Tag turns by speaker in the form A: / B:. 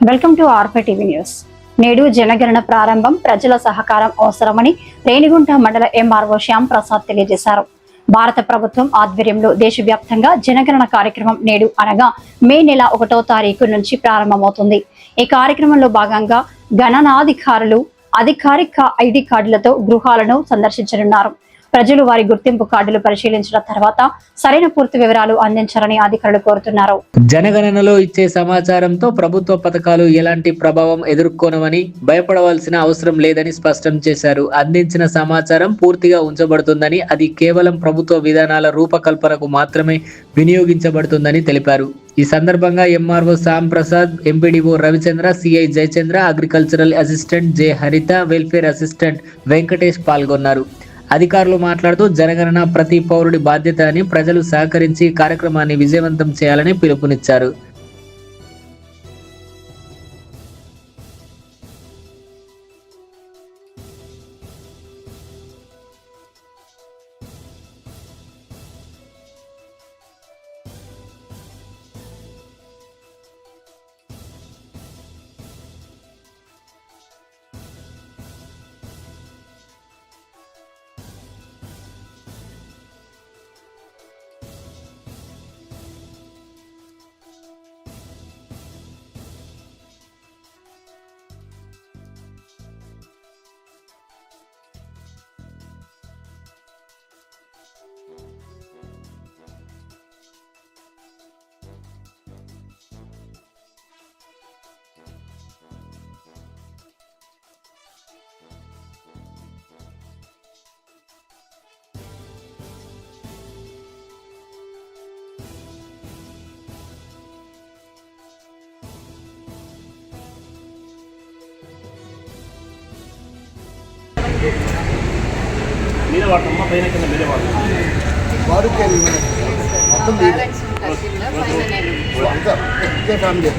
A: Welcome to ఆర్పే TV news. నేడు జనగణన ప్రారంభం ప్రజల సహకారం అవసరమని రేణిగుంట మండల ఎంఆర్ఓ శ్యామ్ ప్రసాద్ తెలియజేశారు. భారత ప్రభుత్వం ఆధ్వర్యంలో దేశవ్యాప్తంగా జనగణన కార్యక్రమం నేడు అనగా మే నెల 1వ తారీఖు నుంచి ప్రారంభమవుతుంది. ఈ కార్యక్రమంలో భాగంగా గణనాధికారులు అధికారిక ఐడి కార్డులతో గృహాలను సందర్శించనున్నారు. ప్రజలు వారి గుర్తింపు కార్డులు పరిశీలించిన తర్వాత సరైన పూర్తి వివరాలు అందించాలని అధికారులు కోరుతున్నారు.
B: జనగణనలో ఇచ్చే సమాచారంతో ప్రభుత్వ పథకాలు ఎలాంటి ప్రభావం ఎదుర్కొనవని భయపడవలసిన అవసరం లేదని స్పష్టం చేశారు. అందించిన సమాచారం పూర్తిగా ఉంచబడుతుందని, అది కేవలం ప్రభుత్వ విధానాల రూపకల్పనకు మాత్రమే వినియోగించబడుతుందని తెలిపారు. ఈ సందర్భంగా MRO Shyam Prasad, MPDO Ravichandra, CI Jayachandra, agricultural assistant J హరిత, వెల్ఫేర్ అసిస్టెంట్ వెంకటేష్ పాల్గొన్నారు. అధికారులు మాట్లాడుతూ జనగణన ప్రతి పౌరుడి బాధ్యత అని, ప్రజలు సహకరించి కార్యక్రమాన్ని విజయవంతం చేయాలని పిలుపునిచ్చారు.
C: మీరే వాడమ్మా, పైన కింద మీరే వాడు మొత్తం ఫ్యామిలీ